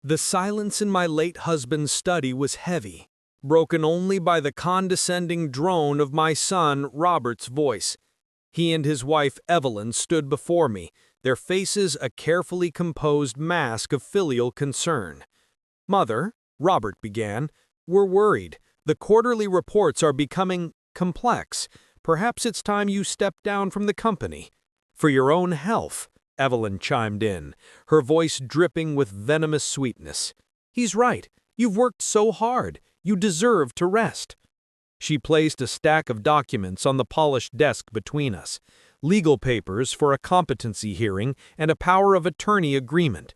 The silence in my late husband's study was heavy, broken only by the condescending drone of my son Robert's voice. He and his wife Evelyn stood before me, their faces a carefully composed mask of filial concern. "Mother," Robert began, "we're worried. The quarterly reports are becoming complex. Perhaps it's time you stepped down from the company." "For your own health," Evelyn chimed in, her voice dripping with venomous sweetness. "He's right. You've worked so hard. You deserve to rest." She placed a stack of documents on the polished desk between us, legal papers for a competency hearing and a power of attorney agreement.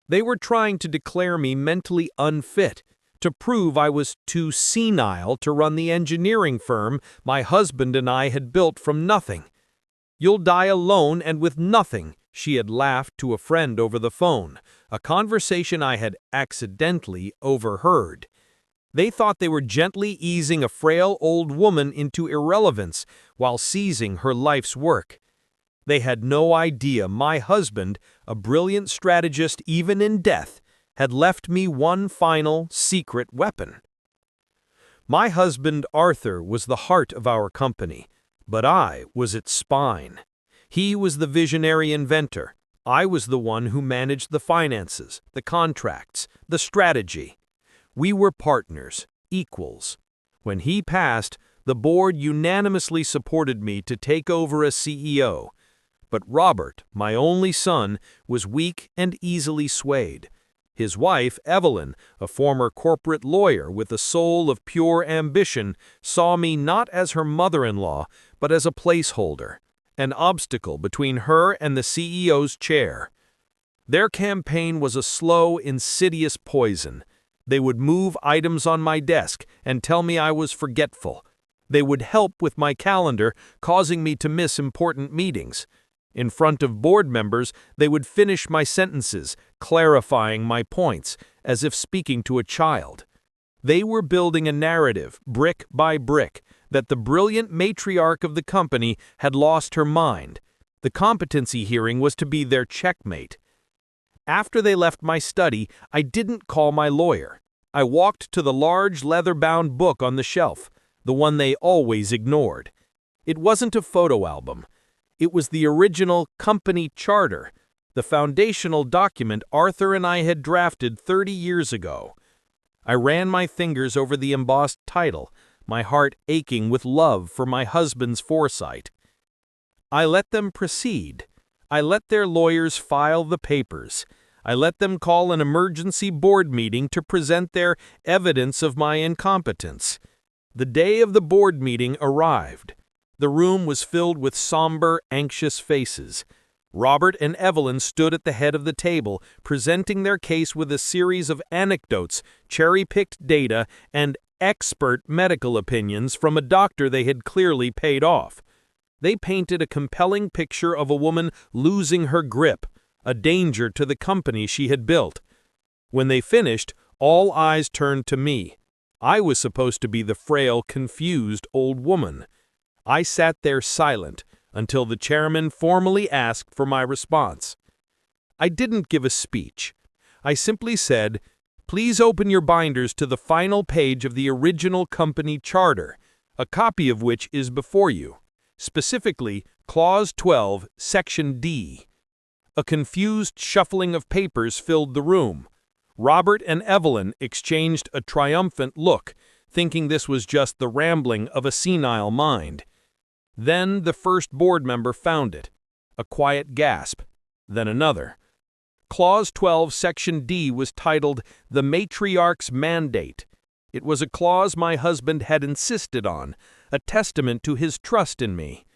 They were trying to declare me mentally unfit, to prove I was too senile to run the engineering firm my husband and I had built from nothing. "You'll die alone and with nothing," she had laughed to a friend over the phone, a conversation I had accidentally overheard. They thought they were gently easing a frail old woman into irrelevance while seizing her life's work. They had no idea my husband, a brilliant strategist even in death, had left me one final, secret weapon. My husband, Arthur, was the heart of our company, but I was its spine. He was the visionary inventor. I was the one who managed the finances, the contracts, the strategy. We were partners, equals. When he passed, the board unanimously supported me to take over as CEO. But Robert, my only son, was weak and easily swayed. His wife, Evelyn, a former corporate lawyer with a soul of pure ambition, saw me not as her mother-in-law, but as a placeholder, an obstacle between her and the CEO's chair. Their campaign was a slow, insidious poison. They would move items on my desk and tell me I was forgetful. They would help with my calendar, causing me to miss important meetings. In front of board members, they would finish my sentences, clarifying my points, as if speaking to a child. They were building a narrative, brick by brick, that the brilliant matriarch of the company had lost her mind. The competency hearing was to be their checkmate. After they left my study, I didn't call my lawyer. I walked to the large leather-bound book on the shelf, the one they always ignored. It wasn't a photo album. It was the original company charter, the foundational document Arthur and I had drafted 30 years ago. I ran my fingers over the embossed title, my heart aching with love for my husband's foresight. I let them proceed. I let their lawyers file the papers. I let them call an emergency board meeting to present their evidence of my incompetence. The day of the board meeting arrived. The room was filled with somber, anxious faces. Robert and Evelyn stood at the head of the table, presenting their case with a series of anecdotes, cherry-picked data, and expert medical opinions from a doctor they had clearly paid off. They painted a compelling picture of a woman losing her grip, a danger to the company she had built. When they finished, all eyes turned to me. I was supposed to be the frail, confused old woman. I sat there silent until the chairman formally asked for my response. I didn't give a speech. I simply said, "Please open your binders to the final page of the original company charter, a copy of which is before you. Specifically, Clause 12, Section D." A confused shuffling of papers filled the room. Robert and Evelyn exchanged a triumphant look, thinking this was just the rambling of a senile mind. Then the first board member found it. A quiet gasp, then another. Clause 12, Section D was titled "The Matriarch's Mandate." It was a clause my husband had insisted on, a testament to his trust in me.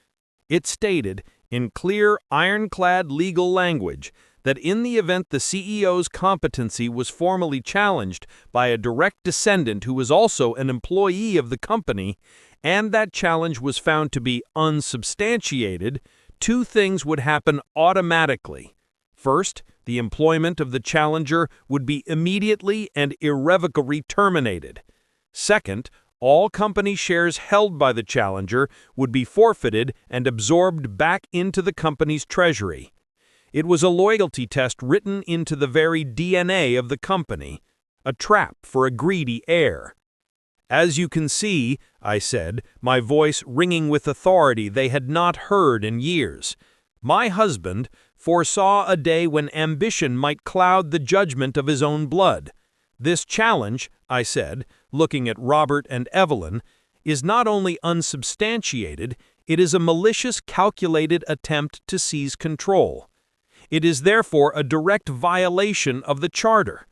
It stated, in clear, ironclad legal language, that in the event the CEO's competency was formally challenged by a direct descendant who was also an employee of the company, and that challenge was found to be unsubstantiated, two things would happen automatically. First, the employment of the challenger would be immediately and irrevocably terminated. Second, all company shares held by the challenger would be forfeited and absorbed back into the company's treasury. It was a loyalty test written into the very DNA of the company, a trap for a greedy heir. "As you can see," I said, my voice ringing with authority they had not heard in years, "my husband foresaw a day when ambition might cloud the judgment of his own blood. This challenge," I said, looking at Robert and Evelyn, "is not only unsubstantiated, it is a malicious, calculated attempt to seize control. It is therefore a direct violation of the Charter."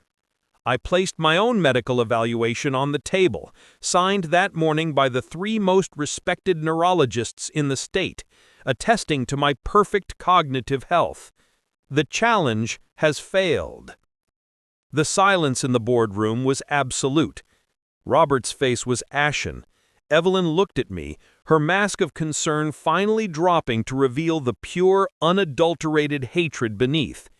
I placed my own medical evaluation on the table, signed that morning by the 3 most respected neurologists in the state, attesting to my perfect cognitive health. The challenge has failed. The silence in the boardroom was absolute. Robert's face was ashen. Evelyn looked at me, her mask of concern finally dropping to reveal the pure, unadulterated hatred beneath.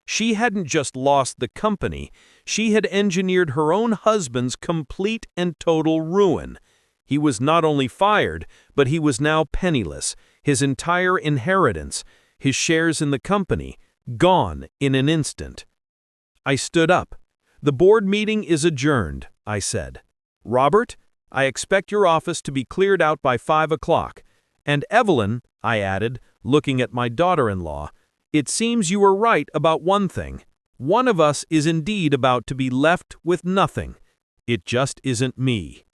She hadn't just lost the company, she had engineered her own husband's complete and total ruin. He was not only fired, but he was now penniless, his entire inheritance, his shares in the company, gone in an instant. I stood up. "The board meeting is adjourned," I said. "Robert, I expect your office to be cleared out by 5 o'clock. And Evelyn," I added, looking at my daughter-in-law, "it seems you were right about one thing. One of us is indeed about to be left with nothing. It just isn't me."